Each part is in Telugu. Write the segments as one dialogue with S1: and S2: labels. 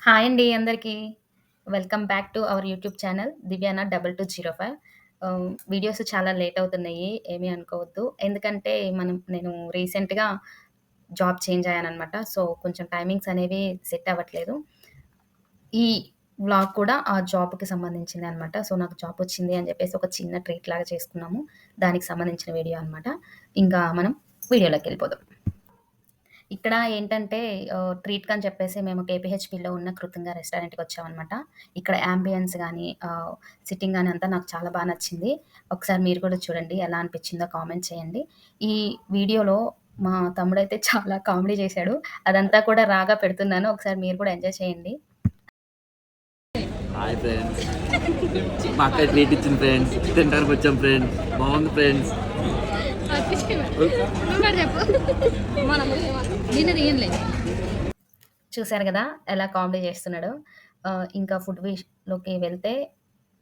S1: హాయ్ అండి అందరికీ. Welcome back to our YouTube channel Divyana 2205. Videos చాలా లేట్ అవుతున్నాయి. ఏమీ అనుకోవద్దు. ఎందుకంటే నేను రీసెంట్‌గా జాబ్ చేంజ్ అయ్యాననమాట. సో, కొంచెం టైమింగ్స్ అనేవి సెట్ అవ్వట్లేదు. ఈ వ్లాగ్ కూడా ఆ జాబ్‌కి సంబంధించిందే అనమాట. సో, నాకు జాబ్ వచ్చింది అని చెప్పేసి ఒక చిన్న ట్రీట్ లాగా చేసుకున్నాము. దానికి సంబంధించిన వీడియో అనమాట. ఇంకా మనం వీడియోలోకెళ్ళిపోదాం. ఇక్కడ ఏంటంటే ట్రీట్‌కని చెప్పేసి మేము కేపీహెచ్‌బీలో ఉన్న కృతంగా రెస్టారెంట్‌కి వచ్చామనమాట. ఇక్కడ యాంబియన్స్ గాని, సిట్టింగ్ గాని అంతా నాకు చాలా నచ్చింది. ఒకసారి మీరు కూడా చూడండి ఎలా అనిపించిందో కామెంట్ చేయండి. ఈ వీడియోలో మా తమ్ముడైతే చాలా కామెడీ చేశాడు. అదంతా కూడా రాగా పెడుతున్నాను. ఒకసారి మీరు కూడా ఎంజాయ్ చేయండి.
S2: హాయ్ ఫ్రెండ్స్, మా అక్క ట్రీట్ ఇచ్చింది ఫ్రెండ్స్. తినడానికి వచ్చాం ఫ్రెండ్స్. బాగుంది ఫ్రెండ్స్.
S1: చూసారు గదా! ఎలా కామెడీ చేస్తున్నాడో. ఇంకా ఫుడ్ విష్‌లోకి వెళ్తే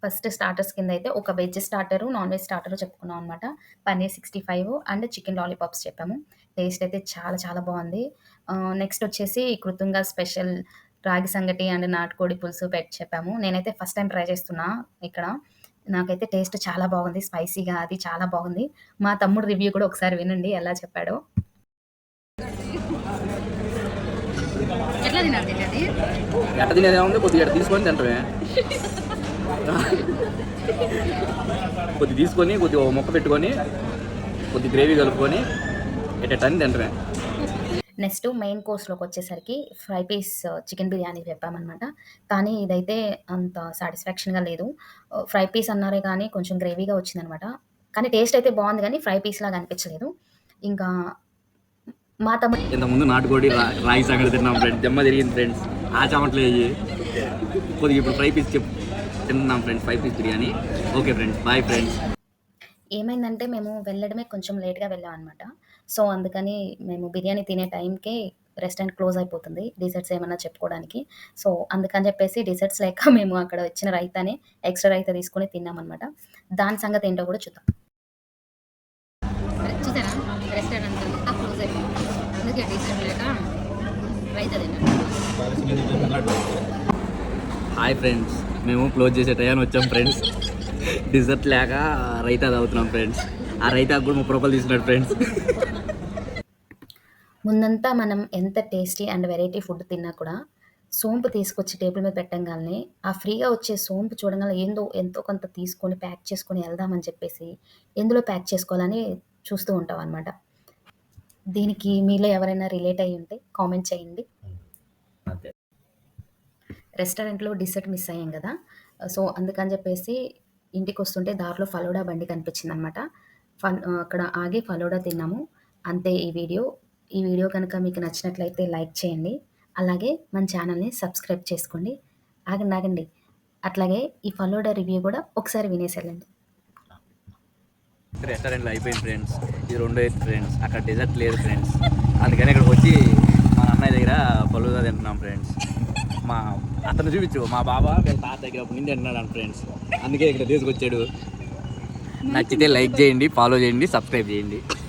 S1: ఫస్ట్ స్టార్టర్స్ కిందయితే ఒక veg starter, non veg starter చెప్పుకున్నాం అనమాట. పన్నీర్ 65 అండ్ చికెన్ లాలీపాప్స్ చెప్పాము. టేస్ట్ అయితే చాలా చాలా బావుంది. నెక్స్ట్ వచ్చేసి కృతుంగా స్పెషల్ రాగి సంగటి అండ్ నాటుకోడి పులుసు చెప్పాము. నేనైతే ఫస్ట్ టైమ్ ట్రై చేస్తున్నా ఇక్కడ. నాకైతే టేస్ట్ చాలా బాగుంది. స్పైసీగా అది చాలా బాగుంది. మా తమ్ముడు రివ్యూ కూడా ఒకసారి వినండి ఎలా చెప్పాడో. ఎట్లా తినాలి అది?
S2: ఎట్ట తినేది ఏముంది, కొద్దిగా ఎట్ట తీసుకొని తింటమే. కొద్ది తీసుకొని కొద్దిగా ఒక ముక్క పెట్టుకొని కొద్ది గ్రేవీ కలుపుకొని ఎట్టని తింటమే.
S1: నెక్స్ట్ మెయిన్ కోర్స్‌లోకి వచ్చేసరికి ఫ్రై పీస్ చికెన్ బిర్యానీ చెప్పామనమాట. కానీ ఇదైతే అంత సాటిస్ఫాక్షన్‌గా లేదు. ఫ్రై పీస్ అన్నారే కానీ కొంచెం గ్రేవీగా వచ్చిందనమాట. కానీ టేస్ట్ అయితే బావుంది గానీ ఫ్రై పీస్ లాగా అనిపించలేదు. ఇంకా మా తమ్ముడు
S2: ఇంతకుముందు నాటుకోడి రాగి సంగటి తిన్నాం ఫ్రెండ్స్. దెమ్మ తిరిగింది ఫ్రెండ్స్. ఆ చెమటలు అయ్యి కొద్దిగా ఇప్పుడు ఫ్రై పీస్ తింటున్నాం friends. Fry piece biryani. Okay friends, bye friends.
S1: ఏమైందంటే మేము వెళ్ళడమే కొంచెం లేట్‌గా వెళ్ళామనమాట. సో, అందుకని మేము బిర్యానీ తినే టైంకే రెస్టారెంట్ క్లోజ్ అయిపోతుంది. డిజర్ట్స్ ఏమన్నా చెప్పుకోవడానికి. సో, అందుకని చెప్పేసి డిజర్ట్స్ లేక మేము అక్కడ ఇచ్చిన రైతానే ఎక్స్‌ట్రా రైతా తీసుకొని తిన్నామనమాట. దాని సంగతి ఏంటో కూడా చూద్దాం. చూసారా రెస్టారెంట్ అంతా క్లోజ్ అయిపోయింది. అందుకే డిజర్ట్ లేక రైతా తిన్నాం.
S2: హాయ్ ఫ్రెండ్స్, మేము క్లోజ్ చేసే టైం వచ్చాం ఫ్రెండ్స్. డిజర్ట్ లేక రైతా తాగుతున్నాం ఫ్రెండ్స్. ఆ రైతాకు కూడా 30 రూపాయలు తీసుకున్నాడు ఫ్రెండ్స్.
S1: ముందంతా మనం ఎంత టేస్టీ అండ్ వెరైటీ ఫుడ్ తిన్నా కూడా సోంపు తీసుకొచ్చి టేబుల్ మీద పెట్టంగాల్నే, ఆ ఫ్రీగా వచ్చే సోంపు చూడంగానే ఎంతో కొంత తీసుకొని ప్యాక్ చేసుకొని ఎళ్దామని చెప్పేసి, ఎందులో ప్యాక్ చేసుకోవాలని చూస్తూ ఉంటామనమాట. దీనికి మీలో ఎవరైనా రిలేట్ అయ్యి ఉంటే కామెంట్ చేయండి.
S2: అంతే.
S1: రెస్టారెంట్‌లో డిసర్ట్ మిస్ అయ్యాం గదా! సో, అందుకని జెప్పేసి ఇంటికొస్తుంటే దారిలో ఫలోడా బండి కనిపించిందనమాట. అక్కడ ఆగి ఫలోడా తిన్నాము. అంతే ఈ వీడియో. ఈ వీడియో కనుక మీకు నచ్చినట్లయితే లైక్ చేయండి. అలాగే మన ఛానల్‌ని సబ్స్క్రైబ్ చేసుకోండి. ఆగండి. అట్లాగే ఈ ఫలోడా రివ్యూ గూడా ఒకసారి వినేసెళ్ళండి.
S2: రెస్టారెంట్లో అయిపోయింది ఫ్రెండ్స్. ఇది రెండో ఎత్తు ఫ్రెండ్స్. అక్కడ డెజర్ట్ లేదు ఫ్రెండ్స్. అందుకని ఇక్కడికి వచ్చి మా అన్నయ్య దగ్గర ఫలూదా తింటున్నాం ఫ్రెండ్స్. మా అతను చూపించు, మా బాబా వీళ్ళ తాత దగ్గర అప్పుడు నుంచి తింటున్నాడు ఫ్రెండ్స్. అందుకే ఇక్కడ తీసుకొచ్చాడు. నచ్చితే లైక్ చేయండి, ఫాలో చేయండి, సబ్స్క్రైబ్ చేయండి.